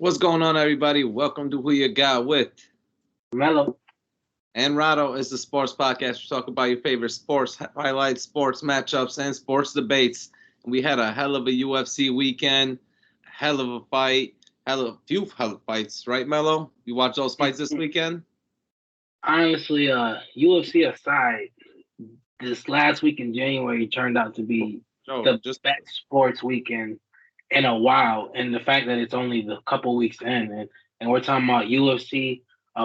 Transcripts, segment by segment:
What's going on, everybody? Welcome to Who You Got with MELO and RADO is the sports podcast. We talk about your favorite sports highlights, sports matchups, and sports debates. We had a hell of a UFC weekend, hell of a fight, hell of fights, right, Melo? You watch those fights this weekend? Honestly, UFC aside, this last week in January turned out to be the best sports weekend in a while. And the fact that it's only the couple weeks in, and we're talking about UFC,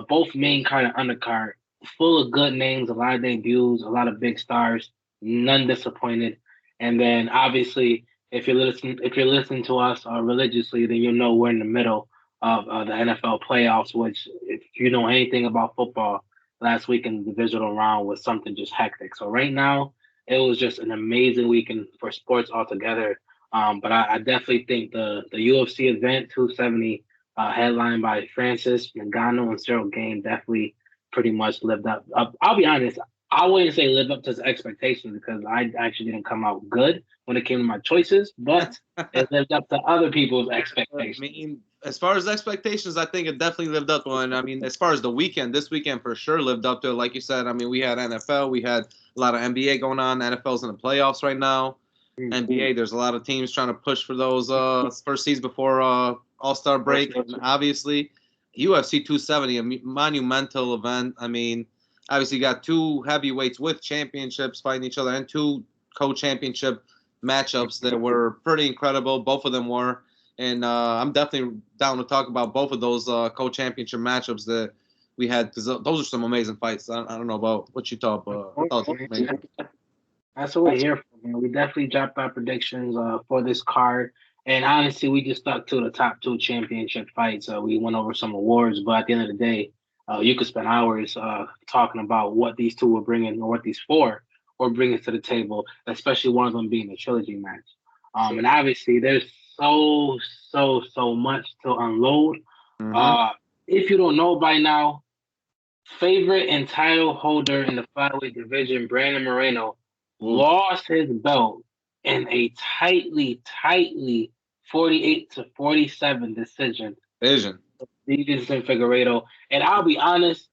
both main kind of undercard, full of good names, a lot of debuts, a lot of big stars, none disappointed. And then obviously, if you're listening to us religiously, then you'll know we're in the middle of the NFL playoffs. Which, if you know anything about football, last week in the divisional round was something just hectic. So right now, it was just an amazing weekend for sports altogether. But I definitely think the UFC event 270, headlined by Francis Ngannou and Cyril Gane, definitely pretty much lived up. I'll be honest, I wouldn't say lived up to his expectations because I actually didn't come out good when it came to my choices, but it lived up to other people's expectations. I mean, as far as expectations, I think it definitely lived up to it. And I mean, as far as the weekend, this weekend for sure lived up to it. Like you said, I mean, we had NFL, we had a lot of NBA going on. NFL's in the playoffs right now. NBA, there's a lot of teams trying to push for those first seeds before All-Star break. And obviously, UFC 270, a monumental event. I mean, obviously, you got two heavyweights with championships fighting each other and two co-championship matchups that were pretty incredible. Both of them were. And I'm definitely down to talk about both of those co-championship matchups that we had because those are some amazing fights. I don't know about what you thought, but I thought it was amazing. That's what we're here for, man. We definitely dropped our predictions for this card. And honestly, we just stuck to the top two championship fights. We went over some awards, but at the end of the day, you could spend hours talking about what these two were bringing or what these four were bringing to the table, especially one of them being a trilogy match. And obviously, there's so much to unload. If you don't know by now, favorite and title holder in the flyweight division, Brandon Moreno, lost his belt in a tightly 48-47 decision. Deiveson Figueiredo. And I'll be honest,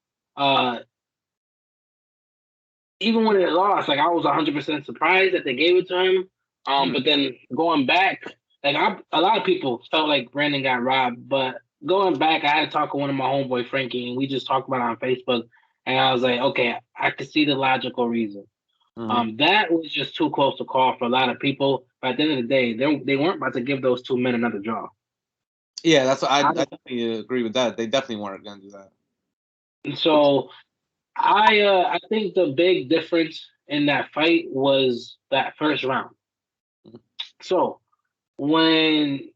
even when it lost, like I was 100% surprised that they gave it to him. But then going back, like a lot of people felt like Brandon got robbed, but going back, I had to talk to one of my homeboy Frankie, and we just talked about it on Facebook, and I was like, okay, I could see the logical reason. That was just too close to call for a lot of people. But at the end of the day, they weren't about to give those two men another draw. Yeah, that's I definitely agree with that. They definitely weren't going to do that. And so I think the big difference in that fight was that first round. So when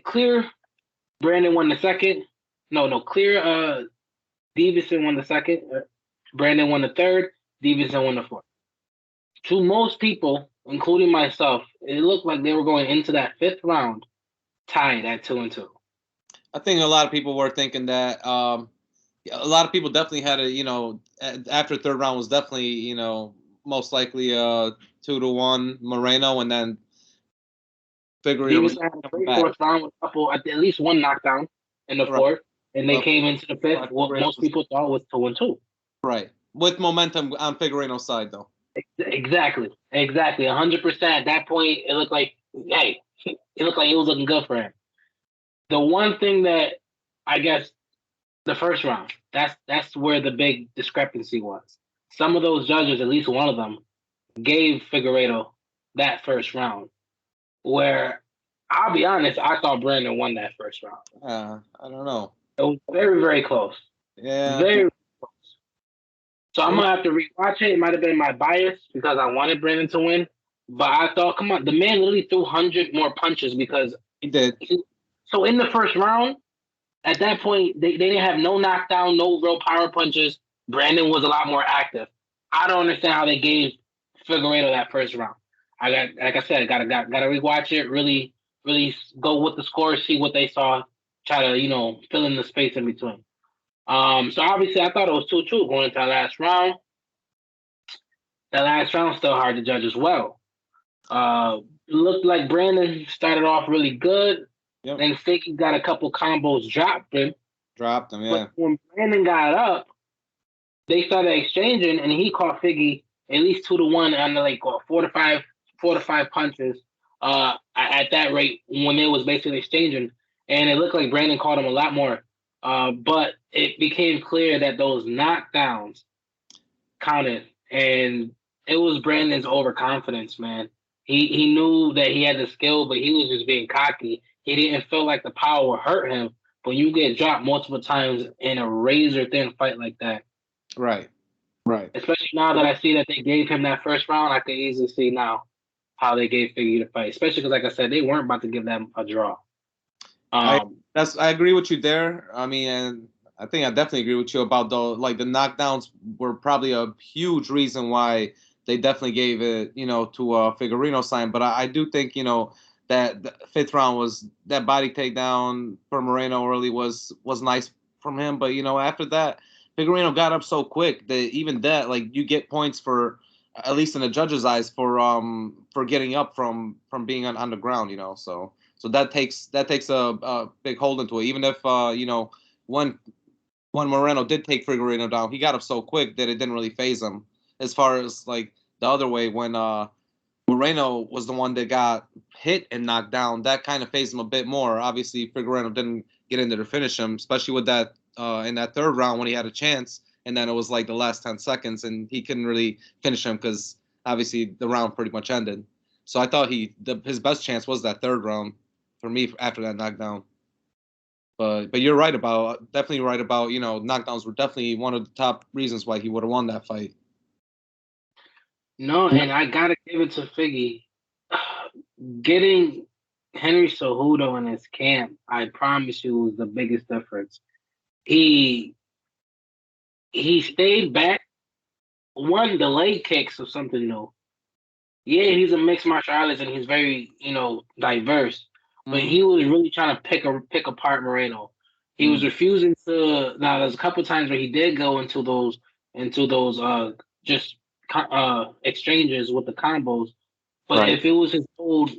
clear Brandon won the second, clear Deiveson won the second, Brandon won the third, Deiveson won the fourth. To most people, including myself, it looked like they were going into that fifth round tied at 2-2. I think a lot of people were thinking that. A lot of people definitely had after third round was definitely, most likely 2-1 Moreno, and then Figueiredo had a great fourth round with a couple, at least one knockdown in the fourth, and they came into the fifth. What most people thought was 2-2. Right, with momentum on Figueiredo's side, though. Exactly, 100%. At that point, it looked like, it was looking good for him. The one thing that I guess the first round, that's where the big discrepancy was. Some of those judges, at least one of them, gave Figueiredo that first round, where I'll be honest, I thought Brandon won that first round. I don't know. It was very, very close. Yeah. Very close. So I'm going to have to rewatch it. It might have been my bias because I wanted Brandon to win. But I thought, come on, the man literally threw 100 more punches because he did. So in the first round, at that point, they didn't have no knockdown, no real power punches. Brandon was a lot more active. I don't understand how they gave Figueiredo that first round. Like I said, gotta rewatch it. Really go with the score, see what they saw, try to fill in the space in between. So obviously I thought it was 2-2 going into the last round. That last round still hard to judge as well. Looked like Brandon started off really good. Yep. Then Figgy got a couple combos, dropped him, yeah. But when Brandon got up, they started exchanging, and he caught Figgy at least 2-1 on the, like, 4 to 5 punches. At that rate, when they was basically exchanging, and it looked like Brandon caught him a lot more. But it became clear that those knockdowns counted, and it was Brandon's overconfidence, man. He knew that he had the skill, but he was just being cocky. He didn't feel like the power would hurt him. When you get dropped multiple times in a razor-thin fight like that. Right. Especially now that I see that they gave him that first round, I can easily see now how they gave Figgy the fight. Especially because, like I said, they weren't about to give them a draw. I agree with you there. I mean, and I think I definitely agree with you about the knockdowns were probably a huge reason why they definitely gave it, to Figueiredo sign. But I do think, that the fifth round was that body takedown for Moreno early was nice from him. But, after that, Figueiredo got up so quick that even that, like, you get points for, at least in the judges' eyes, for getting up from being on the ground, So that takes a big hold into it. Even if, when Moreno did take Figueiredo down, he got up so quick that it didn't really phase him. As far as, like, the other way, when Moreno was the one that got hit and knocked down, that kind of phased him a bit more. Obviously, Figueiredo didn't get in there to finish him, especially with that in that third round when he had a chance, and then it was like the last 10 seconds, and he couldn't really finish him because obviously the round pretty much ended. So I thought his best chance was that third round for me after that knockdown. But you're definitely right about knockdowns were definitely one of the top reasons why he would have won that fight. No, and I gotta give it to Figgy. Getting Henry Cejudo in his camp, I promise you, was the biggest difference. He stayed back. One, the leg kicks or something new. Yeah, he's a mixed martial artist and he's very, diverse. But he was really trying to pick apart Moreno. He was refusing to. Now, there's a couple times where he did go into those exchanges with the combos. But if it was his old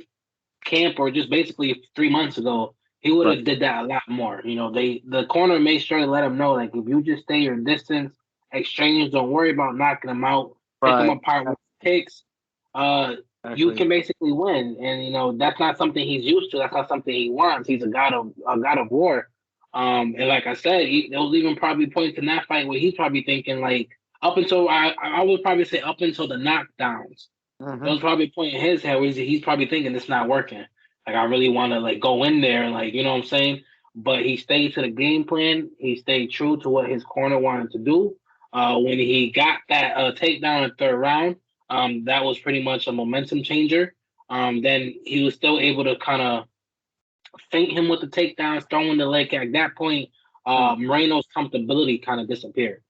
camp or just basically 3 months ago, he would have did that a lot more. The corner made sure to let him know, like, if you just stay your distance, exchange, don't worry about knocking him out, pick him apart with kicks. You can basically win, and that's not something he's used to. That's not something he wants. He's a god of war. And like I said, there was even probably points in that fight where he's probably thinking, like, up until I would probably say up until the knockdowns. There was probably a point in his head where he's probably thinking it's not working. Like, I really want to, like, go in there, like, you know what I'm saying? But he stayed to the game plan. He stayed true to what his corner wanted to do. When he got that takedown in the third round, that was pretty much a momentum changer. Then he was still able to kind of feint him with the takedowns, throwing the leg kick. At that point, Moreno's comfortability kind of disappeared.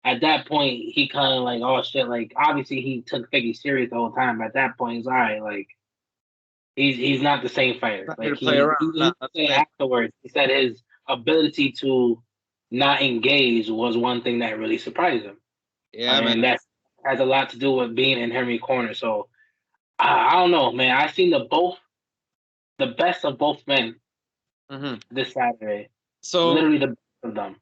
At that point, he kind of like, oh shit, like, obviously he took Figgy serious the whole time. But at that point, he's all right, like, he's not the same fighter. Like, he said afterwards, he said his ability to not engage was one thing that really surprised him. Yeah, and that has a lot to do with being in Henry's corner. So I don't know, man. I seen the best of both men this Saturday. So literally the best of them.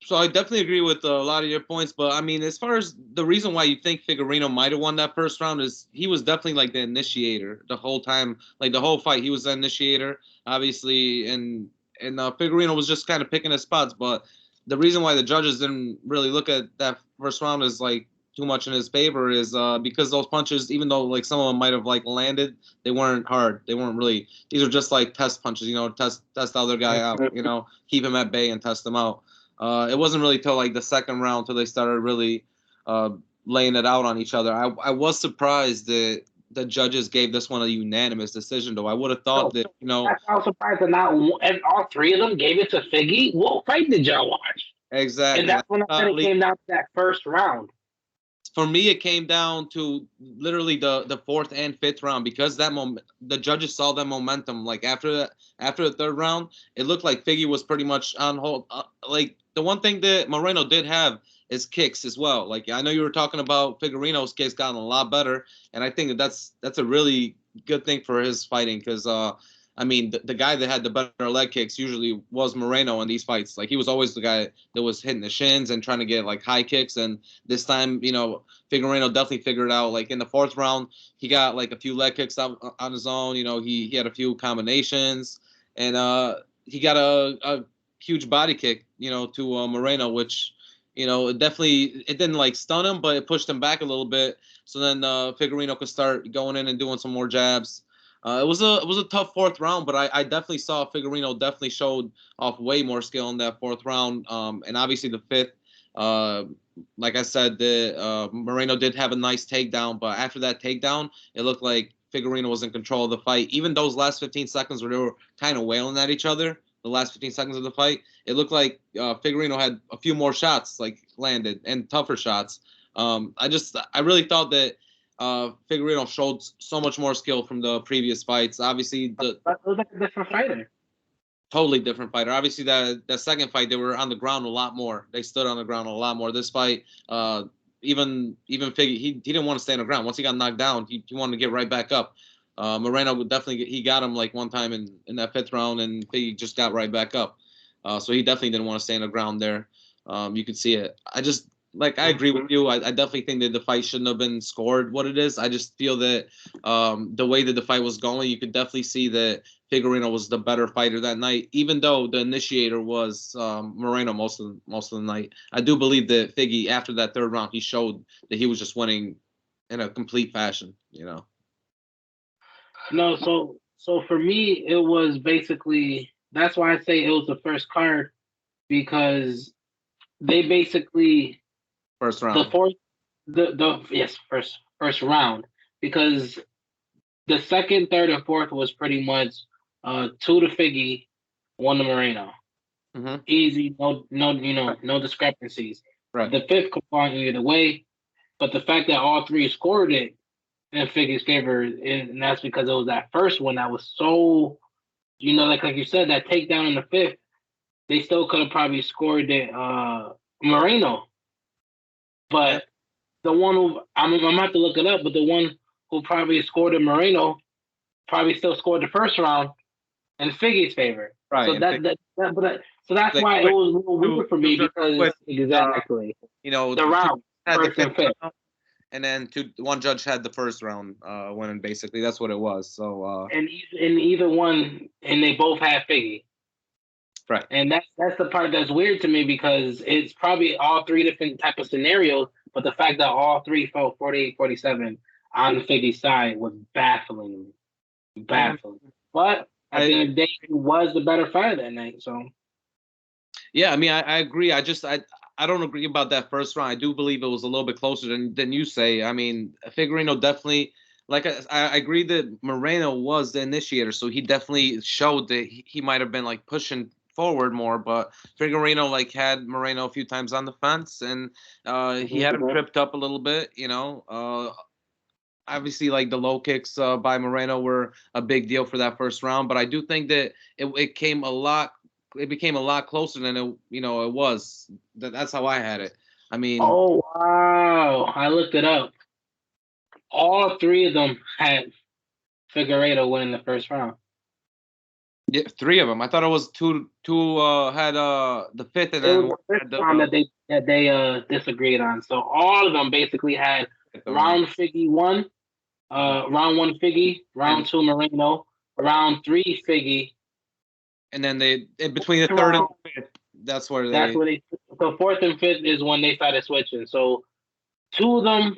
So I definitely agree with a lot of your points, but I mean, as far as the reason why you think Figueiredo might have won that first round is he was definitely like the initiator the whole time, like the whole fight. He was the initiator, obviously, and Figueiredo was just kind of picking his spots. But the reason why the judges didn't really look at that first round as like too much in his favor is because those punches, even though like some of them might have like landed, they weren't hard. They weren't really. These are just like test punches, test the other guy out, keep him at bay and test him out. It wasn't really till like the second round till they started really laying it out on each other. I was surprised that the judges gave this one a unanimous decision, though. I would have thought that, I was surprised that not all three of them gave it to Figgy. What fight did y'all watch? Exactly. And that's when it came down to that first round. For me, it came down to literally the fourth and fifth round because the judges saw that momentum. Like after the third round, it looked like Figgy was pretty much on hold. Like the one thing that Moreno did have is kicks as well. Like I know you were talking about Figueiredo's kicks gotten a lot better, and I think that's a really good thing for his fighting because I mean, the guy that had the better leg kicks usually was Moreno in these fights. Like, he was always the guy that was hitting the shins and trying to get, like, high kicks. And this time, you know, Figueiredo definitely figured it out. Like, in the 4th round, he got, like, a few leg kicks out on his own. You know, he had a few combinations. And he got a huge body kick, you know, to Moreno, which, you know, it didn't, like, stun him, but it pushed him back a little bit. So then Figueiredo could start going in and doing some more jabs. It was a tough 4th round, but I definitely saw Figueiredo definitely showed off way more skill in that 4th round. And obviously the 5th, like I said, Moreno did have a nice takedown, but after that takedown, it looked like Figueiredo was in control of the fight. Even those last 15 seconds where they were kind of wailing at each other, the last 15 seconds of the fight, it looked like Figueiredo had a few more shots like landed and tougher shots. I really thought that Figueiredo showed so much more skill from the previous fights. Obviously, it was like a different fighter. Totally different fighter. Obviously, that second fight, they were on the ground a lot more. They stood on the ground a lot more. This fight, even Figgy, he didn't want to stay on the ground. Once he got knocked down, he wanted to get right back up. Moreno would definitely he got him like one time in that 5th round, and Figgy just got right back up. So he definitely didn't want to stay on the ground there. You could see it. I agree with you. I definitely think that the fight shouldn't have been scored what it is. I just feel that the way that the fight was going, you could definitely see that Figueiredo was the better fighter that night, even though the initiator was Moreno most of the night. I do believe that Figgy, after that 3rd round, he showed that he was just winning in a complete fashion, you know. No, so for me, it was basically, that's why I say it was the first card, because they basically first round. First round, because the 2nd, 3rd, and 4th was pretty much 2 to Figgy, 1 to Moreno. Mm-hmm. Easy, no discrepancies. Right. The 5th could fall either way, but the fact that all 3 scored it in Figgy's favor, and that's because it was that first one that was so, like you said, that takedown in the 5th, they still could have probably scored it Moreno. But the one who I'm gonna have to look it up, but the one who probably scored it Moreno probably still scored the 1st round in Figgy's favor. Right. So that's why it was a little weird for me, because exactly. The round had the 1st and 5th. And then one judge had the 1st round winning. Basically, that's what it was. So and either one, and they both had Figgy. Right. And that's the part that's weird to me, because it's probably all 3 different type of scenarios, but the fact that all 3 felt 48-47 on Figgy's side was baffling. Baffling. But at the end of the day, he was the better fighter that night. So yeah, I mean, I agree. I don't agree about that 1st round. I do believe it was a little bit closer than you say. I mean, Figueiredo definitely, like I agree that Moreno was the initiator, so he definitely showed that he might have been like pushing forward more, but Figueiredo like had Moreno a few times on the fence, and he had him tripped up a little bit, obviously, like the low kicks by Moreno were a big deal for that 1st round, but I do think that it became a lot closer than it was. That's how I had it. I mean, oh wow, I looked it up. All 3 of them had Figueiredo winning the 1st round. Yeah, 3 of them. I thought it was two had the 5th, and then the 5th round that they disagreed on. So all of them basically had round Figgy 1, round 1 Figgy, round 2 Moreno, round 3 Figgy, and then they between the 3rd and 5th. That's where they. So 4th and 5th is when they started switching. So two of them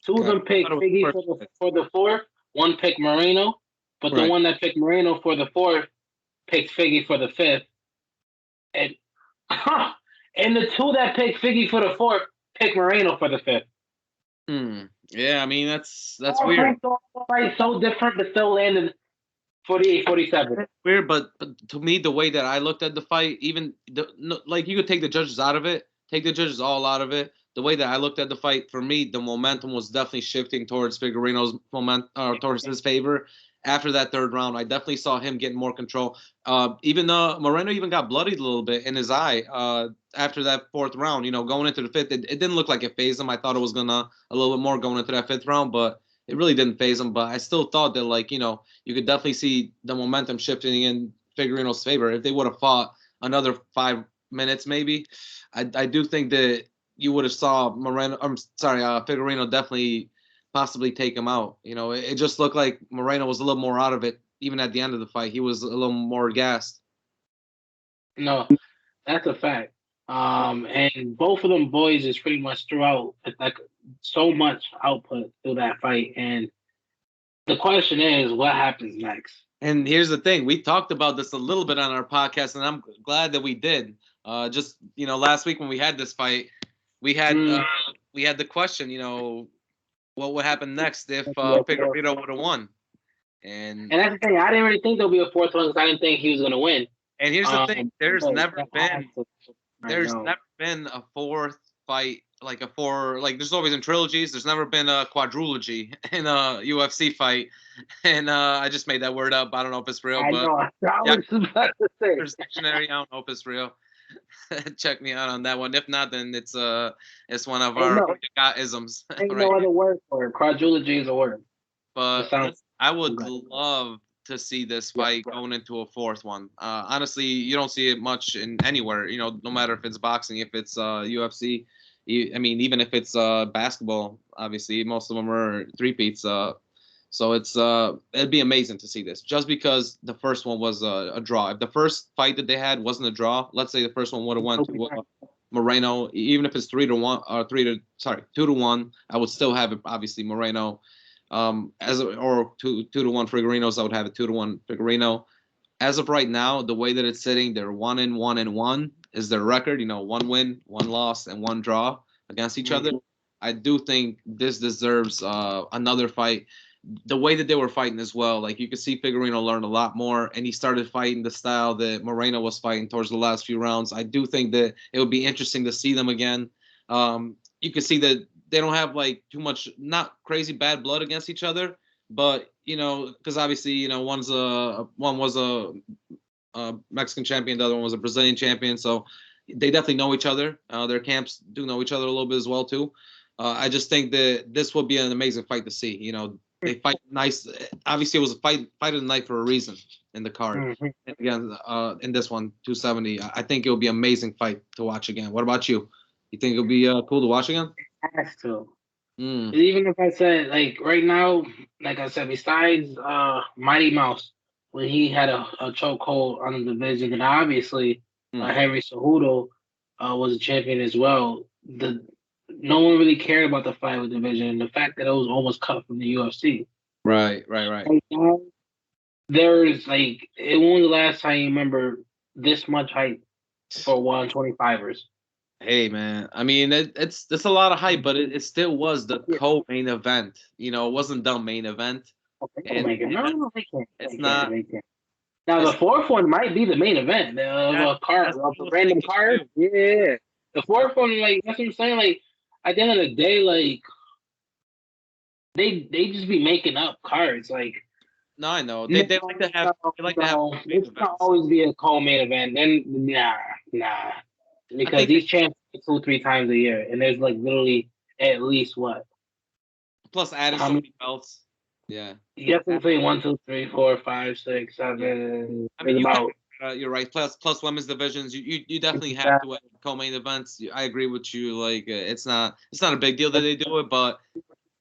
picked Figgy for the 4th. One picked Moreno. But the one that picked Moreno for the 4th picked Figgy for the 5th. And the 2 that picked Figgy for the 4th picked Moreno for the 5th. Yeah, I mean, that's weird. So different, but still landed 48-47. Weird, but to me, the way that I looked at the fight, even like you could take the judges out of it, take the judges all out of it. The way that I looked at the fight, for me, the momentum was definitely shifting towards Figueiredo's towards his favor. After that 3rd round, I definitely saw him getting more control. Even Moreno even got bloodied a little bit in his eye after that 4th round. Going into the 5th, it didn't look like it phased him. I thought it was gonna a little bit more going into that 5th round, but it really didn't phase him. But I still thought that, like, you know, you could definitely see the momentum shifting in Figueiredo's favor. If they would have fought another 5 minutes, maybe, I do think that you would have saw Figueiredo definitely possibly take him out. You know, it just looked like Moreno was a little more out of it. Even at the end of the fight, he was a little more gassed. No, that's a fact. And both of them boys just pretty much threw out like so much output through that fight. And the question is, what happens next? And here's the thing: we talked about this a little bit on our podcast, and I'm glad that we did. Just, you know, last week when we had this fight, we had the question, you know, what would happen next if Figueiredo would have won? And that's the thing. I didn't really think there'll be a fourth one because I didn't think he was going to win. And here's the thing: there's never been a fourth fight, like there's always in trilogies. There's never been a quadrilogy in a UFC fight. And I just made that word up. I don't know if it's real, but there's dictionary. I don't know if it's real. Check me out on that one. If not, then it's one of our isms. Ain't right? No other word for it. Quadrilogy is a word. But I would love to see this fight going into a fourth one. Honestly, you don't see it much in anywhere. You know, no matter if it's boxing, if it's UFC. I mean, even if it's basketball, obviously most of them are three-peats. So it'd be amazing to see this, just because the first one was a draw. If the first fight that they had wasn't a draw, let's say the first one would have won to Moreno, even if it's 2-1, I would still have it, obviously, Moreno. Or 2-1 Figueiredo, I would have it 2-1 Figueiredo. As of right now, the way that it's sitting, they're 1-1 is their record. You know, 1 win, 1 loss, and 1 draw against each other. I do think this deserves another fight. The way that they were fighting as well, like you could see Figueiredo learn a lot more, and he started fighting the style that Moreno was fighting towards the last few rounds. I do think that it would be interesting to see them again. You could see that they don't have like too much, not crazy bad blood against each other, but you know, because obviously, you know, one was a Mexican champion, the other one was a Brazilian champion, so they definitely know each other. Their camps do know each other a little bit as well too. I just think that this would be an amazing fight to see. You know, they fight nice. Obviously, it was a fight of the night for a reason in the card. And again, in this one, 270, I think it would be an amazing fight to watch again. What about you? You think it'll be cool to watch again? It has to. Even if I said, like, right now, like I said, besides Mighty Mouse, when he had a chokehold on the division, and obviously Henry Cejudo was a champion as well, no one really cared about the flyweight division and the fact that it was almost cut from the UFC. Right. Right now, there's, like, when was the last time you remember this much hype for 125ers? Hey man, I mean it's a lot of hype, but it still was the co-main event. You know, it wasn't the main event. No, they can't. It's not. Now the fourth one might be the main event. A random card. Yeah, the fourth one, like, that's what I'm saying. Like, at the end of the day, like, they just be making up cards. Like, no, I know they like to have. They like to have. It's not always be a co-main event. Then nah. Because these champs 2-3 times a year, and there's like literally at least what? Plus adding so many belts. Yeah. You have to say 1, 2, 3, 4, 5, 6, 7. I mean, you're right. Plus women's divisions. You definitely have to have co-main events. I agree with you. Like it's not a big deal that they do it, but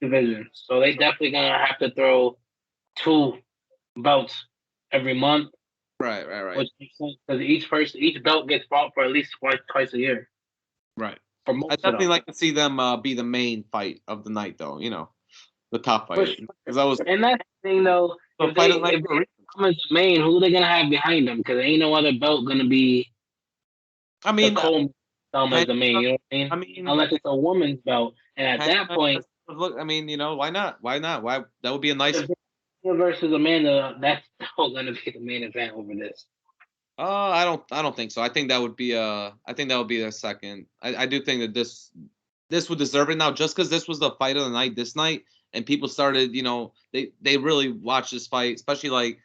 division. So they definitely gonna have to throw 2 belts every month. Right. Which makes sense because each belt gets fought for at least twice a year. Right. I definitely like to see them be the main fight of the night, though. You know, the top fight. And that's the thing, though. If they come as the main, who are they gonna have behind them? Because ain't no other belt gonna be. I mean, as the main. You know what I mean? Unless it's a woman's belt, and at that point, look. I mean, you know, why not? Why that would be a nice. Versus Amanda, that's still gonna be the main event over this. I don't think so. I think that would be the second. I do think that this would deserve it now, just because this was the fight of the night this night, and people started, you know, they really watch this fight, especially like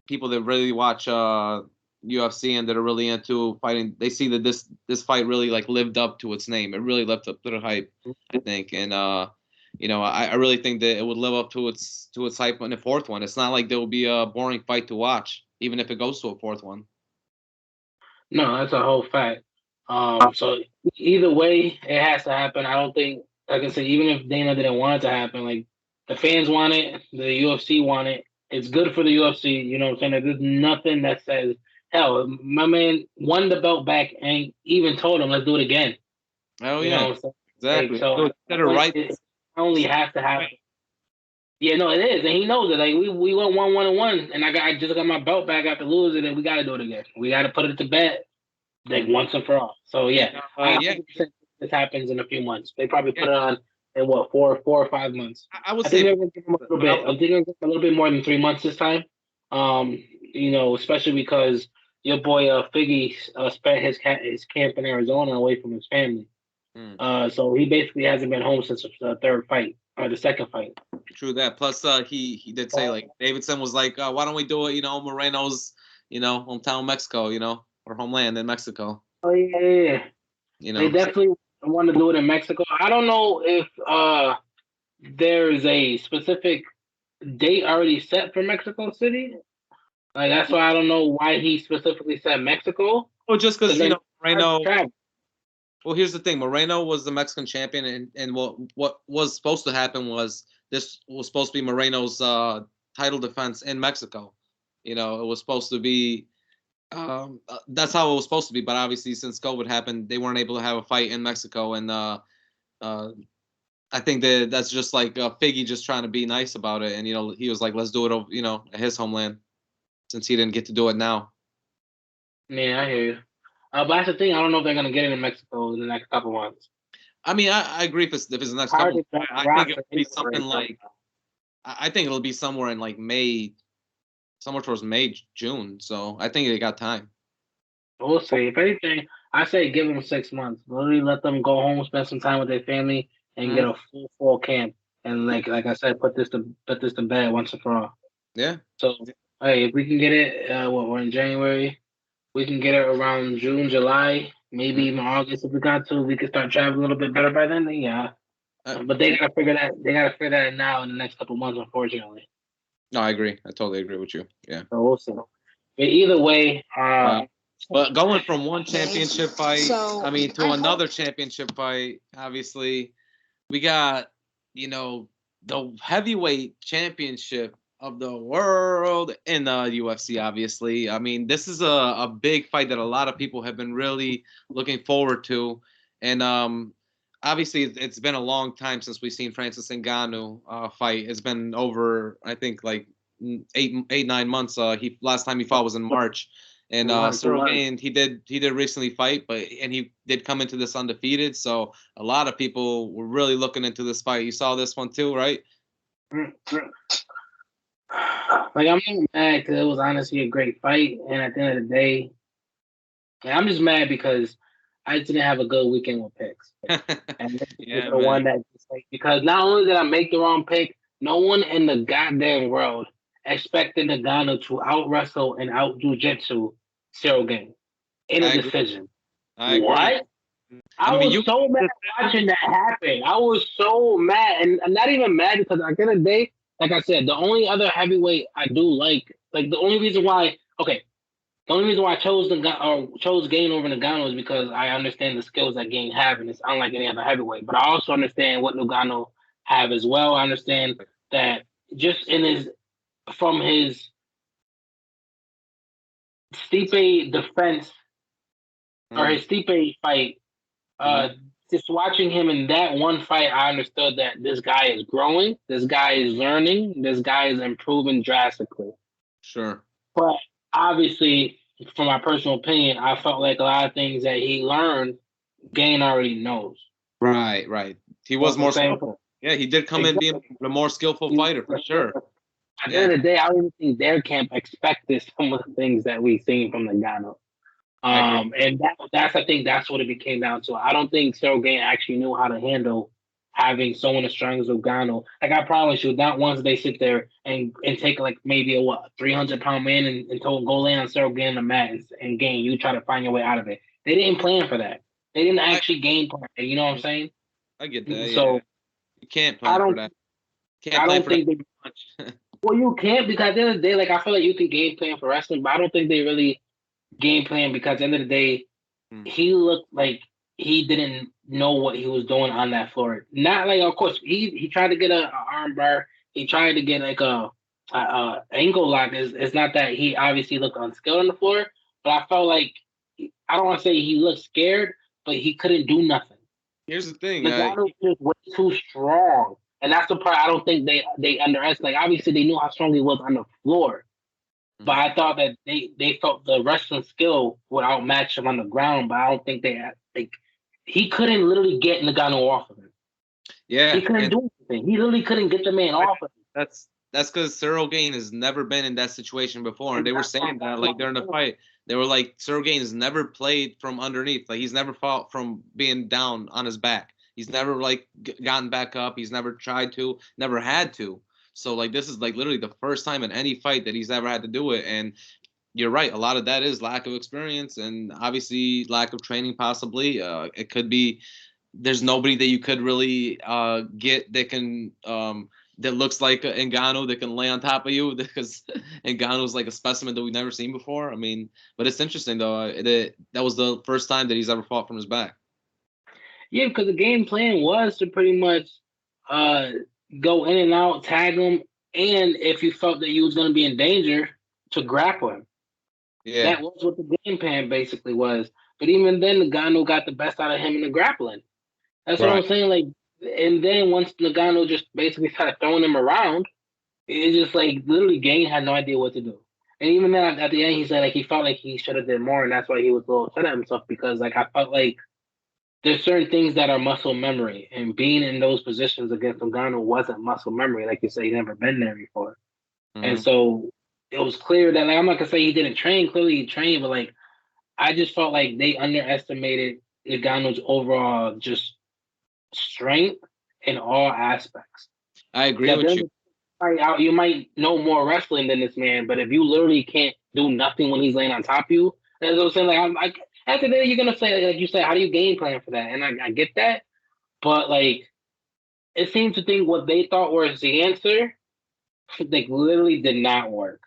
people that really watch UFC and that are really into fighting. They see that this fight really like lived up to its name. It really lived up to the hype, I think, and I really think that it would live up to its hype in the fourth one. It's not like there will be a boring fight to watch, even if it goes to a fourth one. No, that's a whole fact. So either way, it has to happen. I don't think, like I said, even if Dana didn't want it to happen, like the fans want it, the UFC want it. It's good for the UFC. You know what I'm saying? There's nothing that says, hell, my man won the belt back and even told him, let's do it again. Oh, you know what I'm saying? Exactly. Like, so it only has to happen. Yeah, no, it is, and he knows it. Like we went 1-1-1, and I just got my belt back after losing, and we got to do it again. We got to put it to bed, like once and for all. So yeah, this happens in a few months. They probably put it on in what 4 or 5 months. I would say they're going to give him a little bit. I'm thinking a little bit more than 3 months this time. Especially because your boy Figgy spent his camp in Arizona away from his family. So he basically hasn't been home since the third fight or the second fight. True that. Plus, he did say like Deiveson was like, why don't we do it? Moreno's hometown Mexico, or homeland in Mexico. Oh yeah. They definitely want to do it in Mexico. I don't know if there's a specific date already set for Mexico City. Like that's why I don't know why he specifically said Mexico. Well, just because Moreno. Well, here's the thing. Moreno was the Mexican champion, and what was supposed to happen was this was supposed to be Moreno's title defense in Mexico. It was supposed to be that's how it was supposed to be. But obviously, since COVID happened, they weren't able to have a fight in Mexico. And I think that's just like Figgy just trying to be nice about it. And, he was like, let's do it, at his homeland since he didn't get to do it now. Yeah, I hear you. But that's the thing. I don't know if they're going to get it in Mexico in the next couple months. I mean, I agree if it's the next couple months. I think it'll be something like I think it'll be somewhere in like May, somewhere towards May, June. So I think they got time. We'll see. If anything, I say give them 6 months. Literally let them go home, spend some time with their family, and get a full camp. And like I said, put this to bed once and for all. Yeah. So hey, if we can get it, we're in January. We can get it around June, July, maybe even August if we got to. We can start traveling a little bit better by then. Yeah. But they gotta figure that. They gotta figure that now in the next couple months. Unfortunately. No, I agree. I totally agree with you. Yeah. So we'll see. But either way, but going from one championship fight, to another championship fight, obviously, we got the heavyweight championship of the world in the UFC. Obviously, this is a big fight that a lot of people have been really looking forward to, and obviously it's been a long time since we've seen Francis Ngannou fight. It's been over, I think, like 8-9 months. Last time he fought was in March, and Cyril Gane he did recently fight, and he did come into this undefeated. So a lot of people were really looking into this fight. You saw this one too, right? Like I'm not mad because it was honestly a great fight, and at the end of the day, I'm just mad because I didn't have a good weekend with picks. And this is the one that just like, because not only did I make the wrong pick, no one in the goddamn world expected Ngannou to out wrestle and out jiu-jitsu Cyril Gane in a decision. What? I was so mad watching that happen. I was so mad, and I'm not even mad because at the end of the day, like I said, the only other heavyweight I do like the only reason why I chose Gane over Ngannou is because I understand the skills that Gane have, and it's unlike any other heavyweight. But I also understand what Ngannou have as well. I understand that just from his Stipe defense or his Stipe fight, just watching him in that one fight, I understood that this guy is growing, this guy is learning, this guy is improving drastically. Sure. But obviously, from my personal opinion, I felt like a lot of things that he learned, Gane already knows. Right. He was more skillful. Yeah, he did come in being a more skillful fighter, for sure. At the end of the day, I don't even think their camp expected some of the things that we've seen from Ngannou. And I think that's what it came down to. I don't think Cyril Gane actually knew how to handle having someone as strong as Ngannou. Like I promise you, not once they sit there and take like maybe a 300-pound man and go lay on Cyril Gane on the mat and Gane, you try to find your way out of it. They didn't plan for that. They didn't actually game plan. You know what I'm saying? I get that. So You can't plan for that. I don't think they much. Well, you can't, because at the end of the day, like, I feel like you can game plan for wrestling, but I don't think they really game plan, because at the end of the day, he looked like he didn't know what he was doing on that floor. Not like, of course, he tried to get a arm bar. He tried to get like a ankle lock. It's not that he obviously looked unskilled on the floor, but I felt like, I don't want to say he looked scared, but he couldn't do nothing. Here's the thing. Ngannou was way too strong. And that's the part I don't think they underestimate. Like, obviously, they knew how strong he was on the floor. But I thought that they felt the wrestling skill would outmatch him on the ground. But I don't think he couldn't literally get Ngannou off of him. Yeah. He couldn't do anything. He literally couldn't get the man off of him. That's because Cyril Gane has never been in that situation before. And they were saying that, like, during the fight. They were like, Cyril Gane has never played from underneath. Like, he's never fought from being down on his back. He's never, like, gotten back up. He's never tried to, never had to. So, like, this is, like, literally the first time in any fight that he's ever had to do it. And you're right. A lot of that is lack of experience and obviously lack of training, possibly. It could be there's nobody that you could really get that can that looks like Ngannou that can lay on top of you, because Ngannou's like a specimen that we've never seen before. I mean, but it's interesting, though. That was the first time that he's ever fought from his back. Yeah, because the game plan was to pretty much go in and out, tag him, and if you felt that you was going to be in danger, to grapple him. Yeah. That was what the game plan basically was. But even then, Ngannou got the best out of him in the grappling. That's what I'm saying. Like, and then once Ngannou just basically started throwing him around, it's just like literally Gane had no idea what to do. And even then, at the end, he said like he felt like he should have did more, and that's why he was a little upset at himself, because like I felt like there's certain things that are muscle memory, and being in those positions against Ngannou wasn't muscle memory. Like you say, he's never been there before. And so it was clear that, like, I'm not gonna say he didn't train. Clearly he trained, but like I just felt like they underestimated Ngannou's overall just strength in all aspects. I agree with you. You might know more wrestling than this man, but if you literally can't do nothing when he's laying on top of you, that's what I'm saying. Like, after that, you're gonna say, like you said, how do you game plan for that? And I get that, but like, it seems to think what they thought was the answer, like, literally did not work.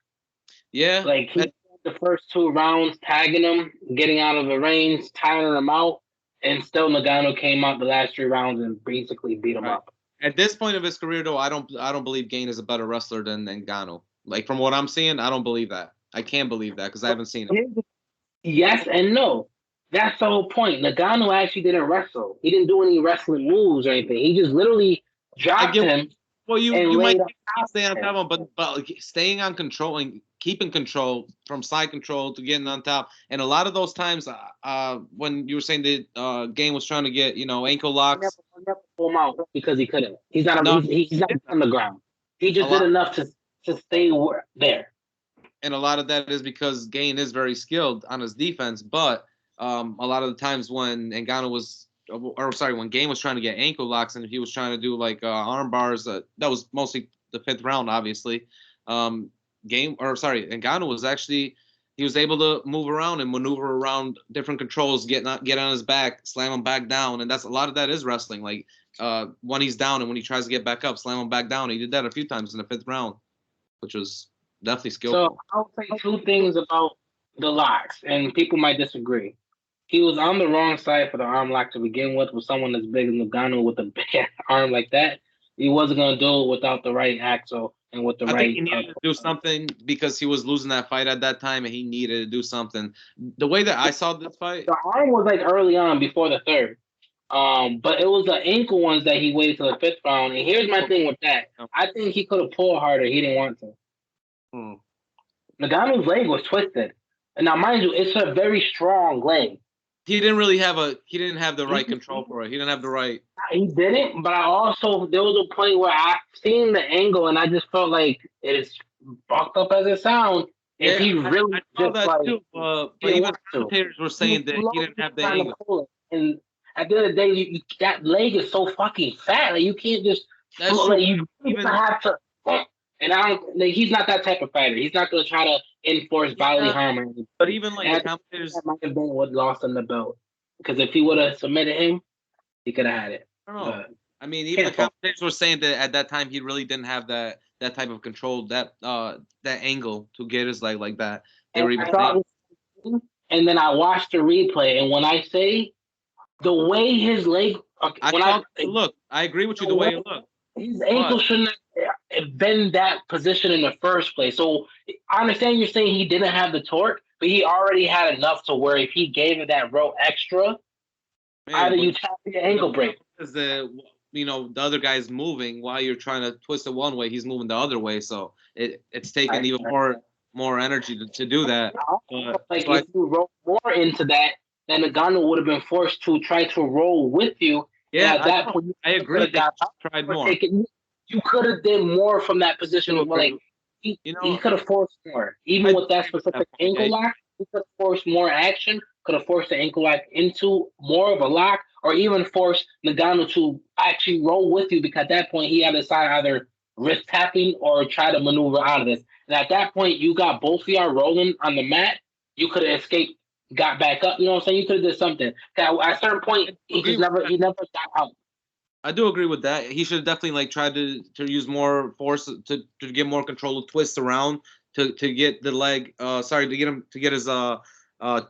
Yeah, like he the first 2 rounds tagging him, getting out of the range, tiring him out, and still Ngannou came out the last 3 rounds and basically beat him up. At this point of his career, though, I don't believe Gane is a better wrestler than Ngannou. Like, from what I'm seeing, I don't believe that. I can't believe that because I haven't seen him. Yes and no. That's the whole point. Ngannou actually didn't wrestle. He didn't do any wrestling moves or anything. He just literally dropped him. Well, you might stay on top of him, but staying on control and keeping control from side control to getting on top. And a lot of those times, when you were saying that Gane was trying to get, ankle locks. I never pull him out because he couldn't. He's not on the ground. He just did enough to stay there. And a lot of that is because Gane is very skilled on his defense, but a lot of the times when Ngannou was, when Gane was trying to get ankle locks and he was trying to do like arm bars, that was mostly the 5th round, obviously. Ngannou was actually, he was able to move around and maneuver around different controls, get on his back, slam him back down, and that's a lot of that is wrestling. Like when he's down and when he tries to get back up, slam him back down. He did that a few times in the 5th round, which was definitely skillful. So I'll say 2 things about the locks, and people might disagree. He was on the wrong side for the arm lock to begin with someone as big as Ngannou with a big arm like that. He wasn't going to do it without the right axle and with the right... I think he needed to do something because he was losing that fight at that time, and he needed to do something. The way that I saw this fight... The arm was like early on before the 3rd. But it was the ankle ones that he waited till the 5th round. And here's my thing with that. I think he could have pulled harder. He didn't want to. Ngannou's leg was twisted. And now, mind you, it's a very strong leg. He didn't have the right control for it. He didn't have the right. He didn't, but there was a point where I seen the angle and I just felt like it is fucked up as it sounds. If he really just like, too, but even commentators were saying that he didn't have the angle. And at the end of the day, that leg is so fucking fat. Like, you can't just. That's true. You even have to. And he's not that type of fighter. He's not going to try to enforce bodily harm or anything. But even like commentators, that might have been what lost him the belt. Because if he would have submitted him, he could have had it. I mean, even the commentators were saying that at that time he really didn't have that type of control, that angle to get his leg like that. They were even saying. And then I watched the replay, and when I say the way his leg, look, I agree with you. The way it looked, his ankle shouldn't have been that position in the first place. So I understand you're saying he didn't have the torque, but he already had enough to where if he gave it that row extra, either you tap your ankle break. Because the other guy's moving while you're trying to twist it one way, he's moving the other way, so it's taking even more energy to do that. If you roll more into that, then Ngannou would have been forced to try to roll with you. Yeah, at that point, I agree. Tried more. You could have did more from that position. He could have forced more, even with that specific ankle lock. He could have forced more action. Could have forced the ankle lock into more of a lock, or even forced Ngannou to actually roll with you, because at that point he had to decide either wrist tapping or try to maneuver out of this. And at that point, you got both of y'all rolling on the mat. You could have escaped, got back up. You know what I'm saying? You could have did something. At a certain point, he never got out. I do agree with that. He should have definitely tried to use more force to get more control, to twist around to get the leg. To get his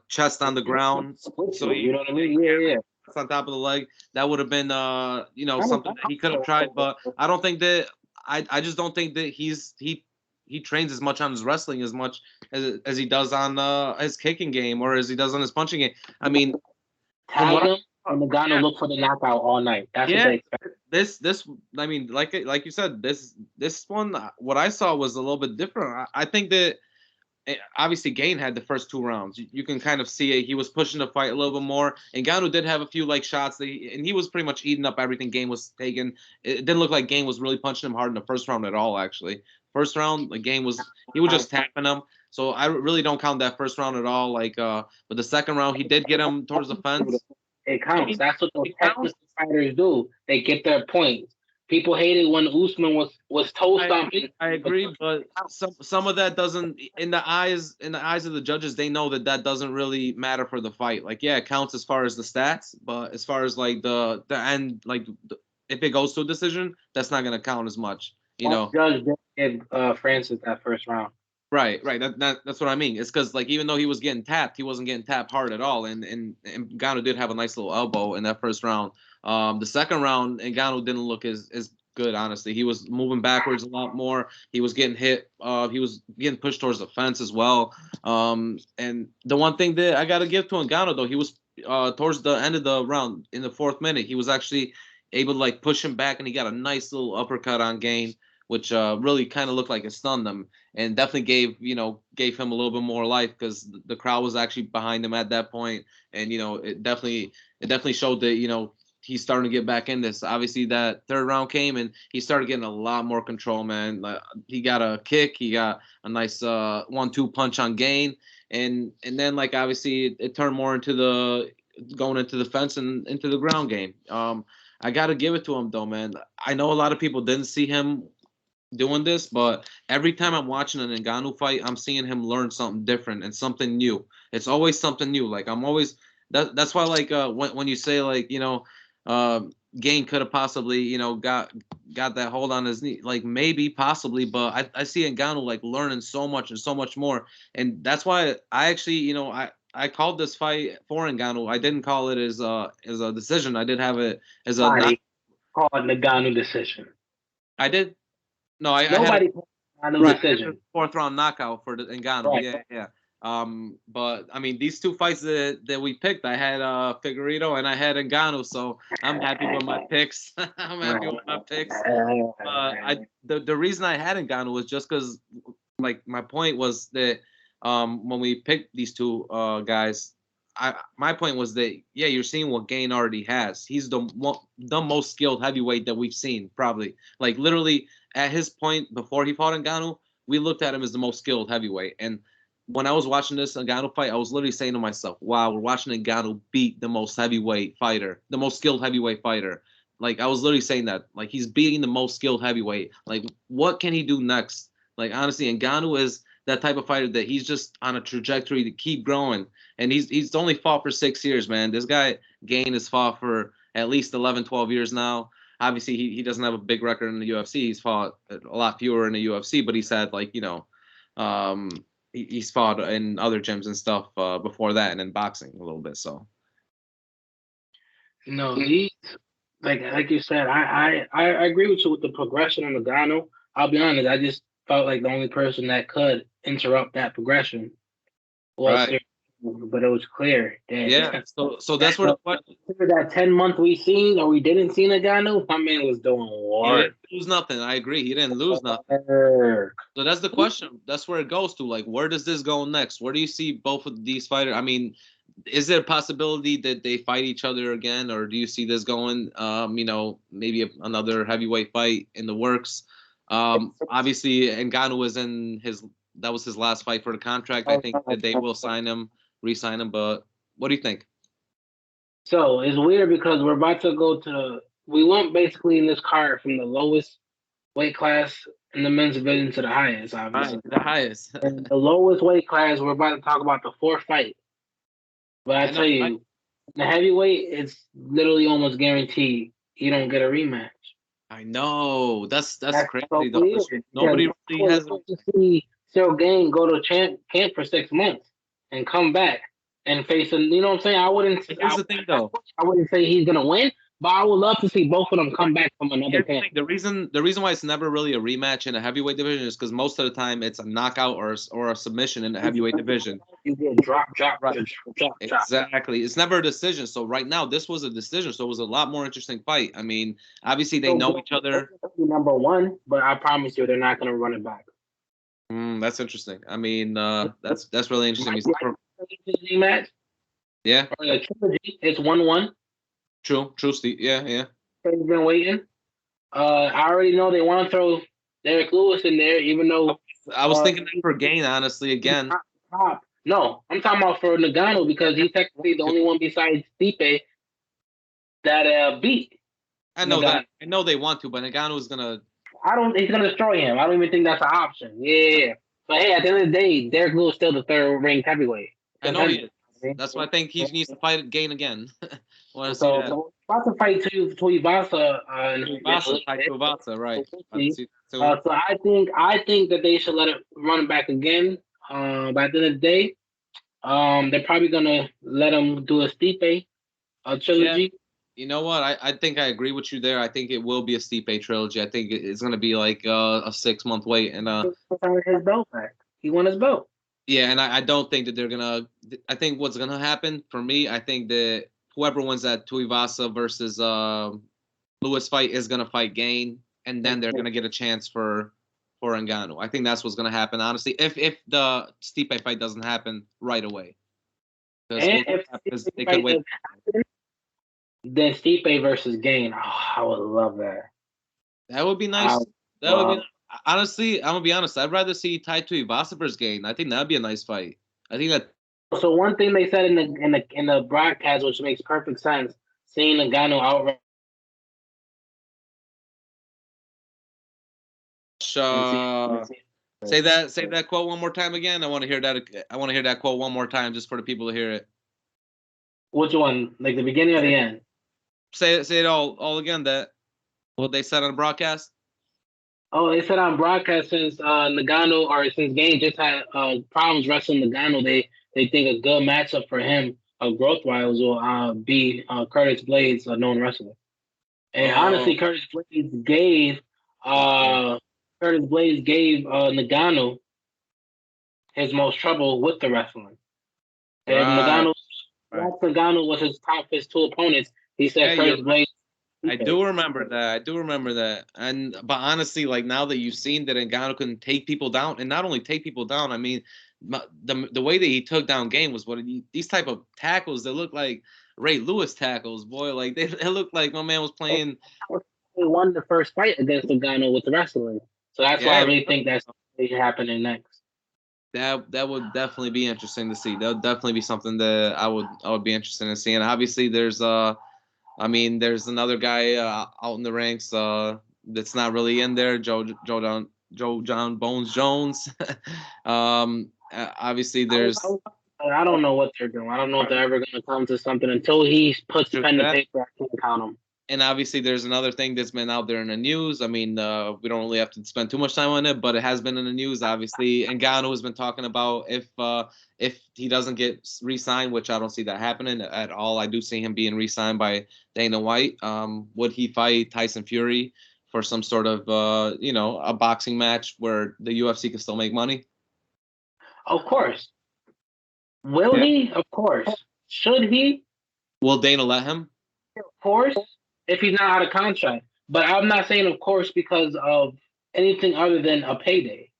chest on the ground. So you know what I mean? Yeah. On top of the leg, that would have been something that he could have tried. But I don't think that I just don't think that he trains as much on his wrestling as much as he does on his kicking game, or as he does on his punching game. I mean, tag him and Ngannou look for the knockout all night. That's what they expect. This I mean, like you said, this one, what I saw was a little bit different. I think that obviously Gane had the first 2 rounds. You can kind of see it. He was pushing the fight a little bit more. And Ngannou did have a few shots, and he was pretty much eating up everything Gane was taking. It didn't look like Gane was really punching him hard in the first round at all. Actually, first round, Gane was just tapping him. So I really don't count that first round at all. But the second round, he did get him towards the fence. It counts. That's what those Texas fighters do. They get their points. People hated when Usman was toe stomping. I agree, but some of that doesn't, in the eyes of the judges, they know that doesn't really matter for the fight. It counts as far as the stats, but as far as the end, if it goes to a decision, that's not gonna count as much. Judge did give Francis that first round. Right. That's what I mean. It's because even though he was getting tapped, he wasn't getting tapped hard at all. And Ngannou did have a nice little elbow in that first round. The second round, Ngannou didn't look as good, honestly. He was moving backwards a lot more. He was getting hit. He was getting pushed towards the fence as well. And the one thing that I got to give to Ngannou, though, he was towards the end of the round, in the 4th minute, he was actually able to push him back, and he got a nice little uppercut on Gane, which really kind of looked like it stunned him, and definitely gave him a little bit more life, because the crowd was actually behind him at that point. And it definitely showed that he's starting to get back in this. Obviously, that third round came, and he started getting a lot more control, man. He got a kick, he got a nice 1-2 punch on Gane, and then obviously it turned more into going into the fence and into the ground game. I got to give it to him, though, man. I know a lot of people didn't see him doing this, but every time I'm watching an Ngannou fight, I'm seeing him learn something different and something new. It's always something new. I'm always that's why when you say Gane could have possibly got that hold on his knee, maybe possibly, but I see Ngannou learning so much and so much more, and that's why I actually I called this fight for Ngannou. I didn't call it as a decision. I did have it as a called Ngannou decision. I did. No, nobody had a decision. 4th round knockout for the Ngannou. Right. Yeah. But I mean, these 2 fights that we picked, I had Figueiredo and I had Ngannou, so I'm happy with my picks. The reason I had Ngannou was just because, my point was that when we picked these 2 guys, my point was that you're seeing what Gane already has. He's the most skilled heavyweight that we've seen, probably. Literally at his point before he fought Ngannou, we looked at him as the most skilled heavyweight. And when I was watching this Ngannou fight, I was literally saying to myself, "Wow, we're watching Ngannou beat the most heavyweight fighter, the most skilled heavyweight fighter." I was literally saying that, he's beating the most skilled heavyweight. What can he do next? Honestly, Ngannou is that type of fighter that he's just on a trajectory to keep growing. And he's only fought for 6 years, man. This guy, Gane, has fought for at least 11, 12 years now. obviously he doesn't have a big record in the UFC. He's fought a lot fewer in the UFC, but he's had like he's fought in other gyms and stuff before that, and in boxing a little bit. So these like you said, I agree with you with the progression on Ngannou. I'll be honest, I just felt like the only person that could interrupt that progression was right. But it was clear that so that's where that 10-month we seen or we didn't see Ngannou, my man was doing what? He didn't lose nothing. I agree. He didn't lose nothing. So that's the question. That's where it goes to. Like, where does this go next? Where do you see both of these fighters? I mean, is there a possibility that they fight each other again, or do you see this going? Maybe another heavyweight fight in the works. Obviously, Ngannou was that was his last fight for the contract. I think that they will re-sign him. But what do you think? So it's weird because we're about to we went basically in this card from the lowest weight class in the men's division to the highest, obviously. Right, the highest. And the lowest weight class, we're about to talk about the fourth fight. But I tell you, the heavyweight, it's literally almost guaranteed you don't get a rematch. I know. That's crazy so though. Nobody really has to see Cyril Gane go to camp for 6 months and come back and face him. You know what I'm saying? I wouldn't say he's gonna win, but I would love to see both of them come back from another camp. The reason why it's never really a rematch in a heavyweight division is because most of the time it's a knockout or a submission in the heavyweight division. You get drop. Exactly. It's never a decision. So right now this was a decision. So it was a lot more interesting fight. I mean, obviously they know each other. Number one, but I promise you they're not gonna run it back. That's interesting. I mean, that's really interesting. Rematch. Yeah. Or the trilogy. It's 1-1. True, Steve. Yeah. He's been waiting. I already know they want to throw Derek Lewis in there, even though I was thinking that for Gane, honestly, again. No, I'm talking about for Ngannou because he's technically the only one besides Stipe that beat. I know that. I know they want to, but Ngannou is gonna. He's gonna destroy him. I don't even think that's an option. Yeah. But hey, at the end of the day, Derek Lewis is still the third ranked heavyweight. I know he is. That's why I think he needs to fight Gane again. So about to fight Tuivasa. Tuivasa, right? So I think that they should let it run back again. But at the end of the day, they're probably gonna let him do a Stipe trilogy. Yeah. You know what? I think I agree with you there. I think it will be a Stipe trilogy. I think it's gonna be like a 6-month wait and his belt back. He won his belt. Yeah, and I don't think that they're gonna. I think what's gonna happen for me, I think that whoever wins that Tuivasa versus Lewis fight is gonna fight Gane, and then they're gonna get a chance for Ngannou. I think that's what's gonna happen, honestly. If the Stipe fight doesn't happen right away, because they could wait. Then Stipe versus Gane. Oh, I would love that. That would be nice. Would be. Honestly, I'm gonna be honest. I'd rather see Tai Tuivasa versus Gane. I think that'd be a nice fight. I think that. So one thing they said in the broadcast, which makes perfect sense, seeing Ngannou outright. Say that quote one more time again. I want to hear that. I want to hear that quote one more time, just for the people to hear it. Which one? Like the beginning or the end? Say it all again. That what they said on the broadcast. Oh, they said on broadcast since Ngannou or since Gane just had problems wrestling Ngannou, they think a good matchup for him, growth wise, will be Curtis Blades, a known wrestler. And honestly, Curtis Blades gave Ngannou his most trouble with the wrestling. And Ngannou was his two opponents. He said Curtis Blades. I do remember that. But honestly, like now that you've seen that Ngannou can take people down, and not only take people down, I mean, the way that he took down Gane was these type of tackles that look like Ray Lewis tackles, boy. Like they look like my man was playing. He won the first fight against Ngannou with the wrestling, so that's why I really think that's happening next. That would definitely be interesting to see. That would definitely be something that I would be interested in seeing. Obviously, there's another guy out in the ranks that's not really in there, Joe John Bones Jones. Obviously, there's. I don't know what they're doing. I don't know if they're ever going to come to something until he puts pen to paper. I can't count him. And obviously, there's another thing that's been out there in the news. I mean, we don't really have to spend too much time on it, but it has been in the news, obviously. And Ngannou has been talking about if he doesn't get re-signed, which I don't see that happening at all. I do see him being re-signed by Dana White. Would he fight Tyson Fury for some sort of, a boxing match where the UFC can still make money? Of course. Will he? Of course. Should he? Will Dana let him? Of course, if he's not out of contract. But I'm not saying of course because of anything other than a payday.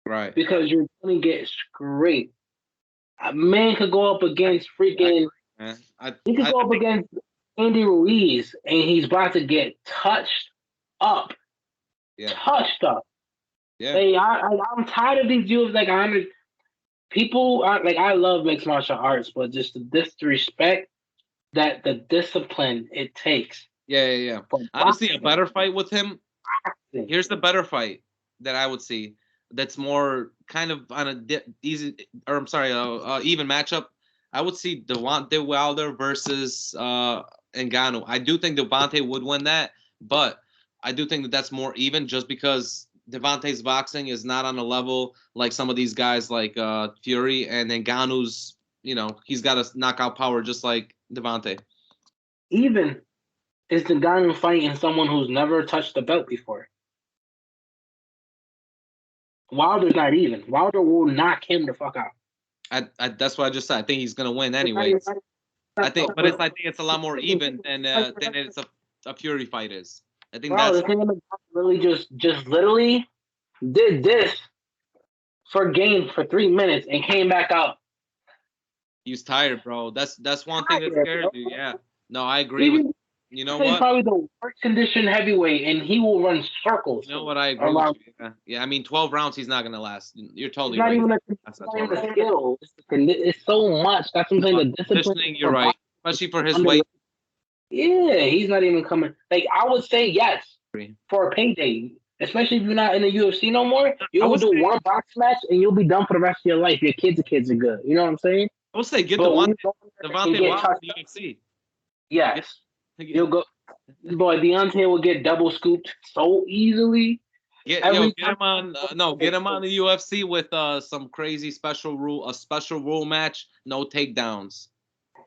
Right. Because you're going to get scraped. A man could go up against freaking... he could go up against Andy Ruiz, and he's about to get touched up. Yeah. Touched up. Yeah. Like, I'm tired of these dudes. Like, people are like, I love mixed martial arts, but just the disrespect that the discipline it takes. Yeah. Honestly, a better fight with him. Here's the better fight that I would see. That's more kind of on a even matchup. I would see Deontay Wilder versus Ngannou. I do think Deontay would win that, but I do think that's more even just because Devontae's boxing is not on a level like some of these guys like Fury, and Ngannou's, he's got a knockout power just like Devontae. Even is Ngannou fighting someone who's never touched the belt before. Wilder's not even. Wilder will knock him the fuck out. That's what I just said. I think he's gonna win anyway. I think it's a lot more even than it's a Fury fight is. I think that's really just literally did this for Gane for 3 minutes and came back out. He was tired, bro. That's one thing that scares you. Yeah. No, I agree. You know what? He's probably the worst conditioned heavyweight, and he will run circles. You know what? I agree with you. Yeah, I mean, 12 rounds, he's not going to last. You're totally right. It's not even a skill. It's so much. That's what I'm saying. The discipline. You're right. Especially for his weight. Yeah, he's not even coming. Like, I would say yes for a payday. Especially if you're not in the UFC no more. You will do one box match, and you'll be done for the rest of your life. Your kids are good. You know what I'm saying? I would say get Devontae Wilder in the UFC. Yes. You'll go, boy. Deontay will get double scooped so easily. Get him on. Get him on the UFC with some crazy special rule match. No takedowns.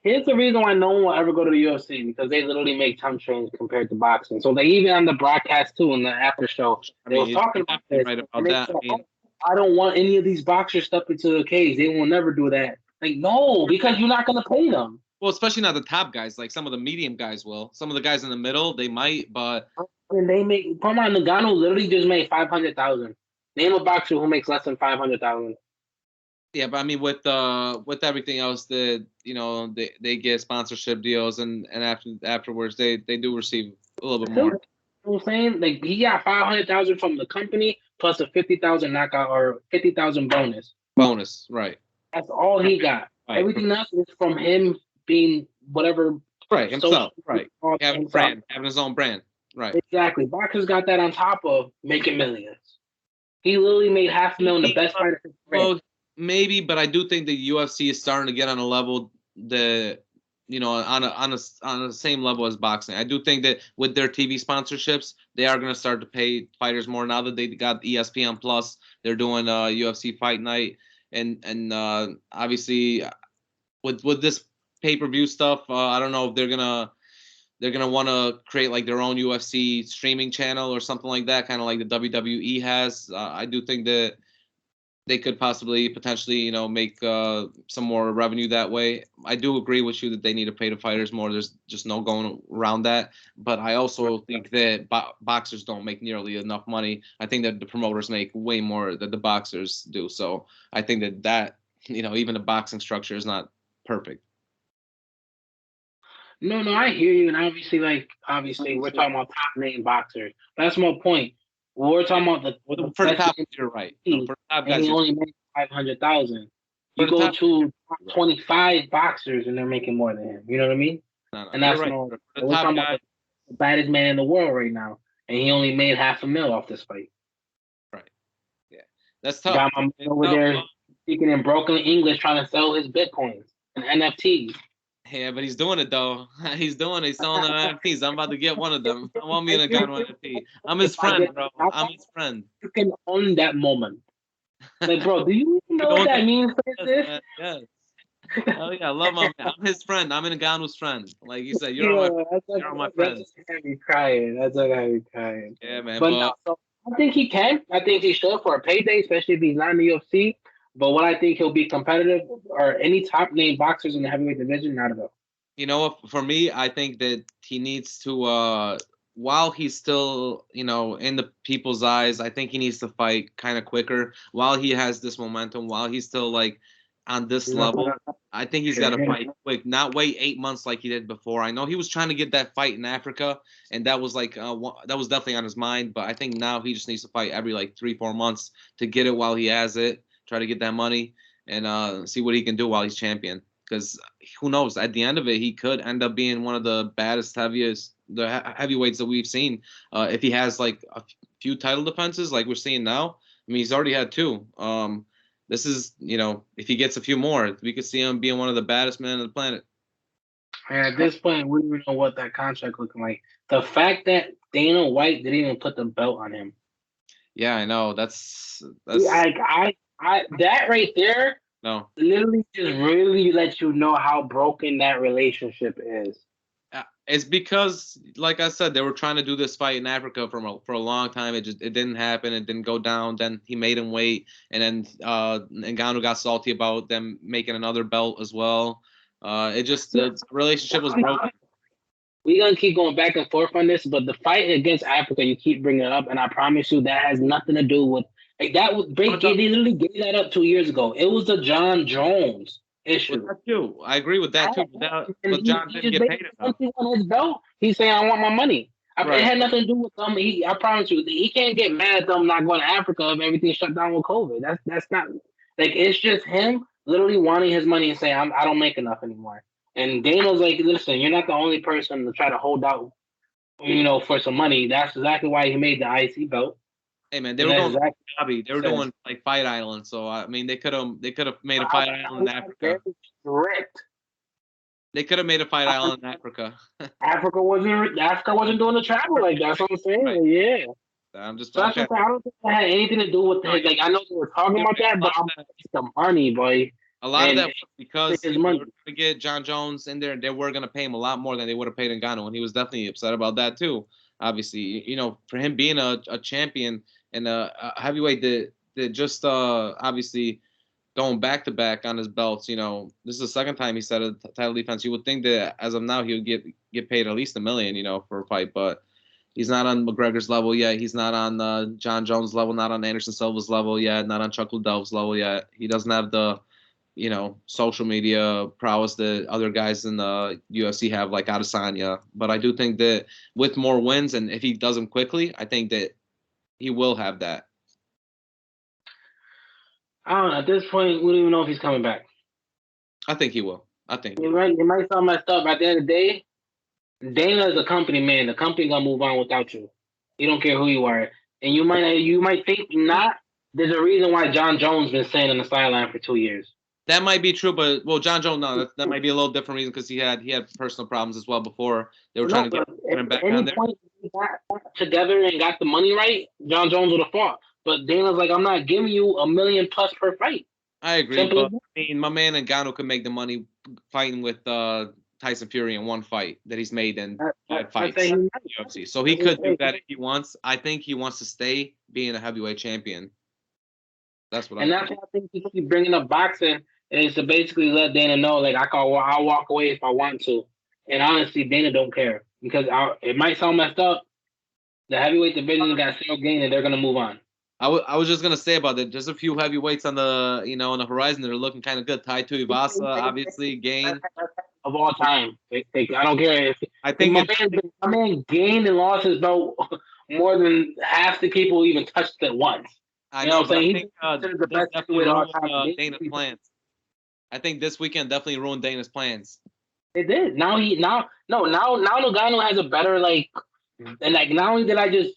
Here's the reason why no one will ever go to the UFC, because they literally make time change compared to boxing. So they even on the broadcast too, in the after show, they were talking about this. Right about that. I don't want any of these boxers stepping into the cage. They will never do that. Like, no, because you're not gonna pay them. Well, especially not the top guys. Like some of the medium guys will. Some of the guys in the middle, they might, but and they make. Come on, Ngannou literally just made $500,000. Name a boxer who makes less than $500,000. Yeah, but I mean, with everything else, that they get sponsorship deals, and afterwards they do receive a little bit more. You know what I'm saying? Like, he got $500,000 from the company plus a $50,000 knockout or $50,000 bonus. Bonus, right? That's all he got. Right. Everything else is from him being whatever. Right, himself. Right, having his own brand. Right. Exactly. Boxers got that on top of making millions. He literally made $500,000 the best fighter. Well, maybe, but I do think the UFC is starting to get on a level that, on the same level as boxing. I do think that with their TV sponsorships, they are going to start to pay fighters more now that they got ESPN Plus. They're doing UFC Fight Night, and obviously with this pay-per-view stuff, I don't know if they're gonna want to create like their own UFC streaming channel or something like that, kind of like the WWE has. I do think that they could potentially, make some more revenue that way. I do agree with you that they need to pay the fighters more. There's just no going around that. But I also think that boxers don't make nearly enough money. I think that the promoters make way more than the boxers do. So I think that even the boxing structure is not perfect. No, I hear you, and obviously we're talking about top name boxers. That's my point. We're talking about the for the top. You're right. For the top guys, he only made $500,000. You go to 25 boxers, and they're making more than him. You know what I mean? No, and that's right. we're talking about the baddest man in the world right now, and he only made $500,000 off this fight. Right. Yeah, that's tough. Got my man over there speaking in broken English, trying to sell his bitcoins and NFTs. Yeah, but he's doing it though. He's doing it. He's selling them NFTs. I'm about to get one of them. I want me an Ngannou NFT. I'm his friend, bro. I'm his friend. You can own that moment. Like, bro, do you even know what that means? Yes, yes. Oh yeah, I love my man. I'm his friend. I'm Ngannou's friend. Like you said, you're my friend. That's gonna be crying. That's gonna be crying. Yeah, man. But no, so I think he can. I think he should for a payday, especially if he's not in the UFC. But what I think he'll be competitive or any top name boxers in the heavyweight division, not at all. You know what? For me, I think that he needs to while he's still, in the people's eyes, I think he needs to fight kind of quicker while he has this momentum, while he's still like on this level. I think he's got to fight quick, not wait 8 months like he did before. I know he was trying to get that fight in Africa, and that was like that was definitely on his mind. But I think now he just needs to fight every like 3-4 months to get it while he has it, try to get that money, and see what he can do while he's champion. Because who knows? At the end of it, he could end up being one of the baddest, heavyweights that we've seen. If he has like a few title defenses, like we're seeing now. I mean, he's already had 2. This is, if he gets a few more, we could see him being one of the baddest men on the planet. And at this point, we don't even know what that contract looking like. The fact that Dana White didn't even put the belt on him. Yeah, I know. That's I that right there. No. Literally just really lets you know how broken that relationship is. It's because, like I said, they were trying to do this fight in Africa for a long time. It didn't happen. It didn't go down. Then he made him wait, and then Ngannou got salty about them making another belt as well. The relationship was broken. We're gonna keep going back and forth on this, but the fight against Africa, you keep bringing it up, and I promise you that has nothing to do with like that. They literally gave that up 2 years ago. It was the Jon Jones issue. That too. I agree with that too. But Jon didn't get paid enough. On his belt, he's saying, "I want my money." It had nothing to do with them. I promise you, he can't get mad at them not going to Africa if everything shut down with COVID. That's not like it's just him literally wanting his money and saying, "I don't make enough anymore." And Dana's like, "Listen, you're not the only person to try to hold out, for some money." That's exactly why he made the IC belt. Hey man, they were doing hobby. They were doing like Fight Island. So I mean, they could have made a Fight Island in Africa. Strict. They could have made a Fight Island in Africa. Africa wasn't doing the travel like that. That's what I'm saying. Right. Yeah. I'm just. I don't think that had anything to do with the, like. I know they were talking about that, but it's the money, boy. A lot of that was because they were going to get Jon Jones in there, and they were going to pay him a lot more than they would have paid Ngannou, and he was definitely upset about that too. Obviously, for him being a champion and a heavyweight that just obviously going back to back on his belts, this is the second time he said a title defense. You would think that as of now he would get paid at least $1 million, for a fight, but he's not on McGregor's level yet. He's not on Jon Jones' level, not on Anderson Silva's level yet, not on Chuck Liddell's level yet. He doesn't have the social media prowess that other guys in the UFC have, like Adesanya. But I do think that with more wins, and if he does them quickly, I think that he will have that. I don't know. At this point, we don't even know if he's coming back. I think he will. I think. It might sound messed up. At the end of the day, Dana is a company man. The company gonna move on without you. You don't care who you are, and you might think not. There's a reason why Jon Jones been staying on the sideline for 2 years. That might be true, but Jon Jones, no, that might be a little different reason because he had personal problems as well before they were trying to get him back on there. Point he got together and got the money right, Jon Jones would have fought. But Dana's like, I'm not giving you $1 million plus per fight. I agree, but I mean, my man Ngannou could make the money fighting with Tyson Fury in one fight that he's made in 5 fights in UFC. So he could do that if he wants. I think he wants to stay being a heavyweight champion. That's what. That's why I think he keep bringing up boxing. Is to basically let Dana know, like, I'll walk away if I want to. And honestly, Dana don't care. Because it might sound messed up. The heavyweight division got Cyril Gane, and they're going to move on. I was just going to say about that. There's a few heavyweights on the, on the horizon that are looking kind of good. Tai Tuivasa, obviously, Gane. Of all time. I don't care. I think my man gained and lost his belt more than half the people even touched it once. I know, but I think the best Dana's plans. I think this weekend definitely ruined Dana's plans. It did. Now Ngannou has a better and not only did I just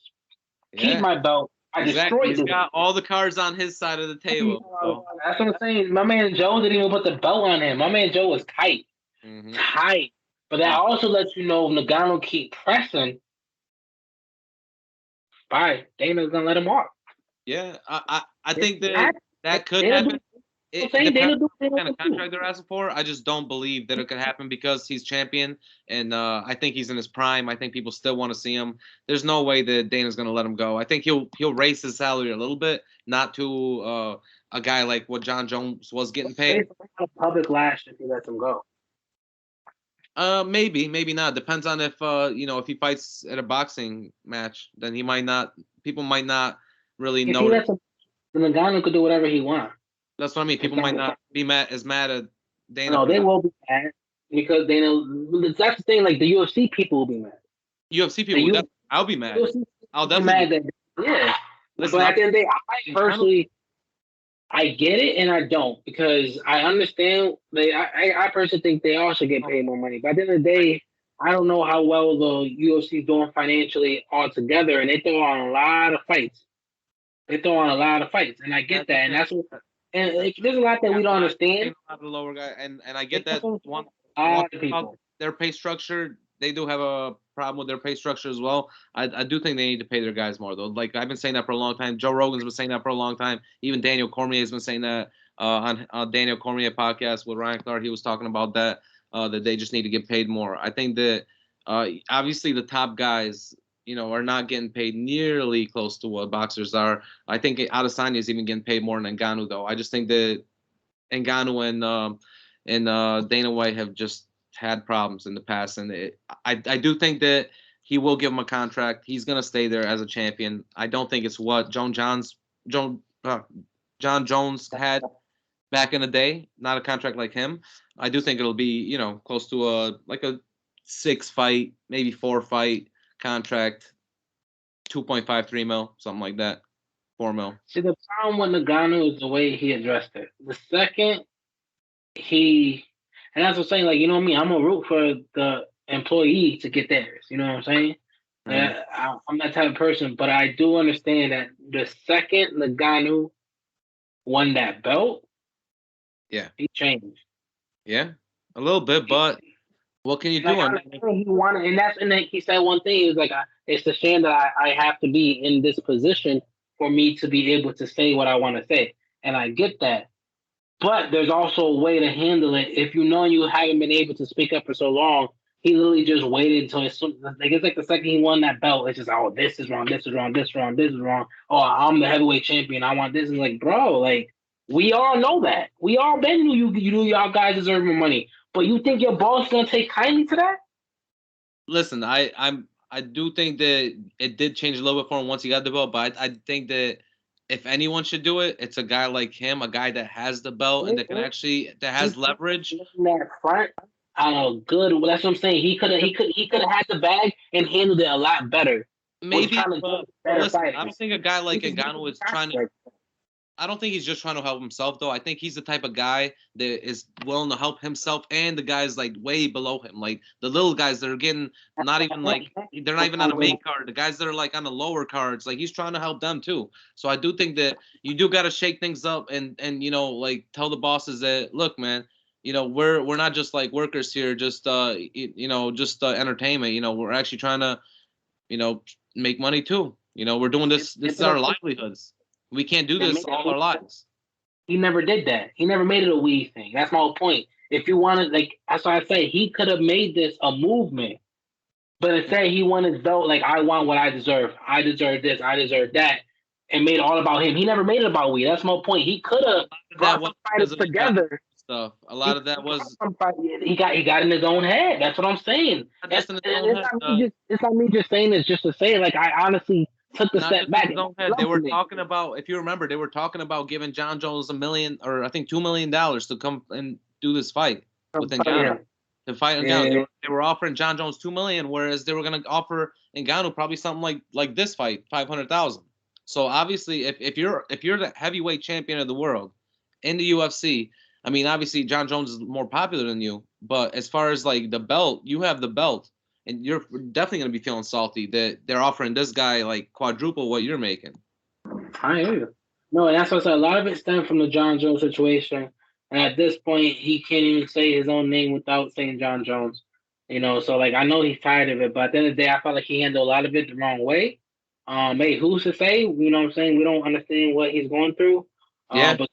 keep my belt, I destroyed it. He's got all the cards on his side of the table. So. That's what I'm saying. My man Joe didn't even put the belt on him. My man Joe was tight. tight. But that also lets you know if Ngannou keep pressing, bye, Dana's gonna let him off. Yeah, I think that could happen. It depends what kind of contract they're asking for. I just don't believe that it could happen because he's champion, and I think he's in his prime. I think people still want to see him. There's no way that Dana's going to let him go. I think he'll raise his salary a little bit, not to a guy like what Jon Jones was getting paid. Public lash if he lets him go. Maybe not. Depends on if if he fights at a boxing match, then he might not. People might not really know. If he lets him, then Ngannou could do whatever he wants. That's what I mean. People might not be as mad at Dana. No, they will be mad because Dana. That's the thing. Like the UFC people will be mad. UFC people, I'll be mad. I'll definitely be mad. Yeah. Listen, but at the end of the day, I personally, I get it and I don't because I understand. I personally think they all should get paid more money. But at the end of the day, I don't know how well the UFC is doing financially altogether, and they throw on a lot of fights. And I get that, and that's what. And there's a lot that we don't understand. A lot of the lower guy, and I get that one people. Their pay structure, they do have a problem with their pay structure as well. I do think they need to pay their guys more though. Like I've been saying that for a long time. Joe Rogan's been saying that for a long time. Even Daniel Cormier has been saying that on Daniel Cormier podcast with Ryan Clark. He was talking about that they just need to get paid more. I think that obviously the top guys, are not getting paid nearly close to what boxers are. I think Adesanya is even getting paid more than Ngannou, though. I just think that Ngannou and Dana White have just had problems in the past, and I do think that he will give him a contract. He's gonna stay there as a champion. I don't think it's what Jon Jones had back in the day. Not a contract like him. I do think it'll be close to a 6-fight, maybe 4-fight contract, 2.53 mil, something like that, 4 mil. See, the problem with Ngannou is the way he addressed it. The second and that's what I'm saying, like, you know what I mean? I'm going to root for the employee to get theirs, you know what I'm saying? I'm that type of person, but I do understand that the second Ngannou won that belt, he changed. Yeah, a little bit, but what can you do? He wanted, and he said one thing. He was like, "It's a shame that I have to be in this position for me to be able to say what I want to say." And I get that, but there's also a way to handle it. If you haven't been able to speak up for so long, he literally just waited until it's like the second he won that belt, it's just this is wrong, this is wrong, this is wrong, this is wrong. Oh, I'm the heavyweight champion. I want this. Is like, bro, like we all know that. We all been y'all guys deserve more money. But you think your boss is gonna take kindly to that? Listen, I do think that it did change a little bit for him once he got the belt, but I think that if anyone should do it, it's a guy like him, a guy that has the belt and that has leverage. That front, good. Well, that's what I'm saying. He could have had the bag and handled it a lot better. Maybe, but listen, I don't think a guy like Ngannou is trying to. I don't think he's just trying to help himself, though. I think he's the type of guy that is willing to help himself and the guys like way below him, like the little guys that are getting not even they're not even on a main card. The guys that are like on the lower cards, like he's trying to help them too. So I do think that you do got to shake things up and tell the bosses that look, man, we're not just like workers here, just entertainment. We're actually trying to make money too. We're doing this. This is our livelihoods. We can't do this all our lives. He never did that. He never made it a we thing. That's my whole point. If you wanted, that's why I say he could have made this a movement. But instead, he wanted his belt, I want what I deserve. I deserve this. I deserve that. And made it all about him. He never made it about we. That's my point. He could have brought some fighters together. Stuff. A lot of that was he got in his own head. That's what I'm saying. It's not me just saying this just to say it. I honestly took the step back. They were talking about, if you remember, they were talking about giving Jon Jones $1 million or I think $2 million to come and do this fight with Ngannou. To fight Ngannou. They were offering Jon Jones $2 million, whereas they were going to offer Ngannou probably something like this fight, $500,000. So obviously, if you're the heavyweight champion of the world in the UFC, I mean, obviously Jon Jones is more popular than you, but as far as the belt, you have the belt. And you're definitely going to be feeling salty that they're offering this guy quadruple what you're making. I hear you. No, and that's what I said. A lot of it stemmed from the Jon Jones situation. And at this point, he can't even say his own name without saying Jon Jones. So like I know he's tired of it, but at the end of the day, I felt like he handled a lot of it the wrong way. Hey, who's to say? You know what I'm saying? We don't understand what he's going through. Yeah. But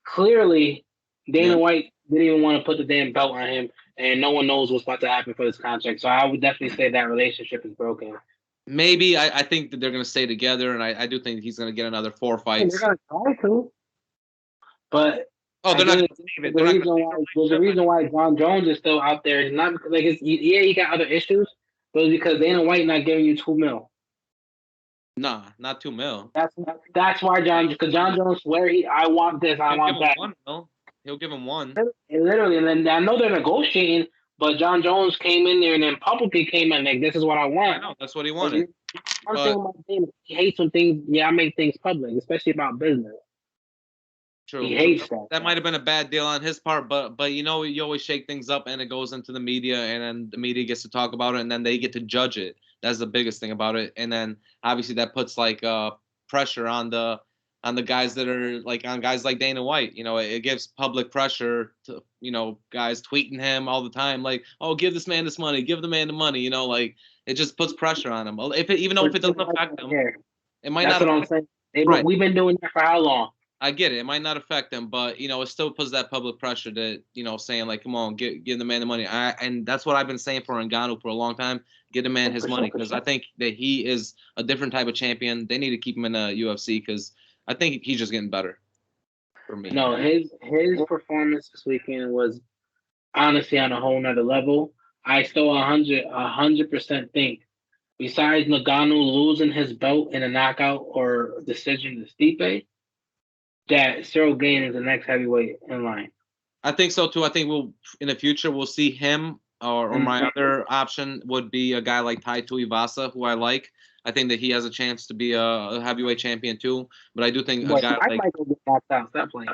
clearly, Dana White didn't even want to put the damn belt on him, and no one knows what's about to happen for this contract. So I would definitely say that relationship is broken. Maybe I think that they're going to stay together, and I do think he's going to get another 4 fights. They're going to try to, but they're not going to save it. The reason why Jon Jones is still out there is not because he got other issues, but it's because Dana White not giving you $2 million. Nah, not $2 million. That's why because Jon Jones swear I want this, I want that. He'll give him one. Literally, and then I know they're negotiating, but Jon Jones came in there and then publicly came in like, this is what I want. I know, that's what he wanted. One thing about Dana, he hates when things. I make things public, especially about business. True. He hates that. That might have been a bad deal on his part, but you always shake things up and it goes into the media, and then the media gets to talk about it, and then they get to judge it. That's the biggest thing about it. And then obviously that puts like pressure on the guys that are like on guys like Dana White. It gives public pressure to guys tweeting him all the time like, oh, give this man this money, give the man the money. Like it just puts pressure on him. Even though if it doesn't affect him, it might not. That's what I'm saying. Right. We've been doing that for how long? I get it. It might not affect them, but it still puts that public pressure that saying like, come on, give the man the money. And that's what I've been saying for Ngannou for a long time. Give the man his money, because I think that he is a different type of champion. They need to keep him in the UFC because I think he's just getting better. For me. No, his performance this weekend was honestly on a whole nother level. I still 100% think, besides Ngannou losing his belt in a knockout or decision to Stipe, that Cyril Gane is the next heavyweight in line. I think so too. I think in the future we'll see him, or my other option would be a guy like Tai Tuivasa, who I like. I think that he has a chance to be a heavyweight champion too. But I do think a guy like. Might go get knocked out. Stop playing.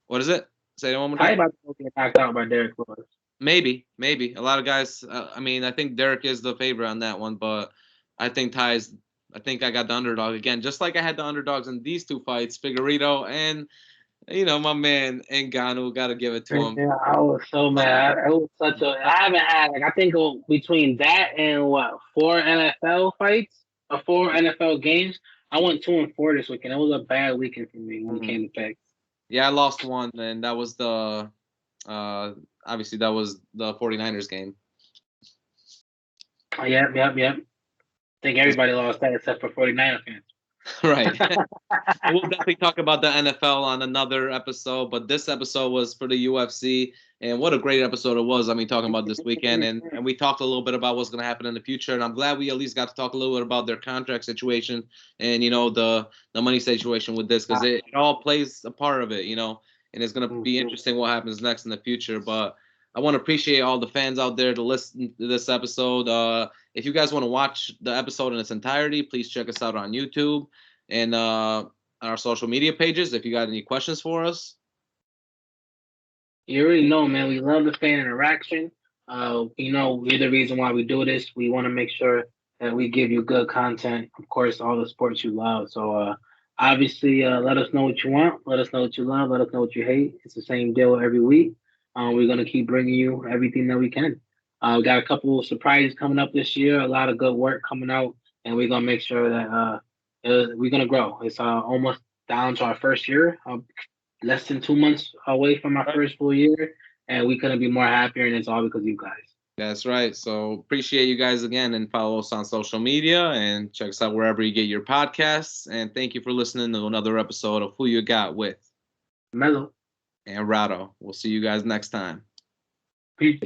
What is it? Say that one more time. I might go get knocked out by Derek Lewis. Maybe. A lot of guys. I think Derek is the favorite on that one, but I think Ty's. I think I got the underdog again, just like I had the underdogs in these two fights, Figueiredo and my man Ngannou. Got to give it to him. Yeah, I was so mad. It was such a. I haven't had I think between that and 4 NFL fights or 4 NFL games, I went 2-4 this weekend. It was a bad weekend for me when it came to picks. Yeah, I lost one, and that was the obviously that was the 49ers game. Yep. I think everybody lost that except for 49er fans. Right. We'll definitely talk about the NFL on another episode, but this episode was for the UFC, and what a great episode it was. I mean, talking about this weekend, and we talked a little bit about what's going to happen in the future, and I'm glad we at least got to talk a little bit about their contract situation and, the money situation with this, because it all plays a part of it, and it's going to be interesting what happens next in the future. But I want to appreciate all the fans out there to listen to this episode. If you guys want to watch the episode in its entirety, please check us out on YouTube and on our social media pages if you got any questions for us. You already know, man. We love the fan interaction. We're the reason why we do this. We want to make sure that we give you good content. Of course, all the sports you love. So obviously, let us know what you want. Let us know what you love. Let us know what you hate. It's the same deal every week. We're going to keep bringing you everything that we can. We got a couple of surprises coming up this year, a lot of good work coming out, and we're going to make sure that we're going to grow. It's almost down to our first year, less than 2 months away from our first full year, and we couldn't be more happier, and it's all because of you guys. That's right. So appreciate you guys again, and follow us on social media and check us out wherever you get your podcasts. And thank you for listening to another episode of Who You Got with MELO and RADO. We'll see you guys next time. Peace.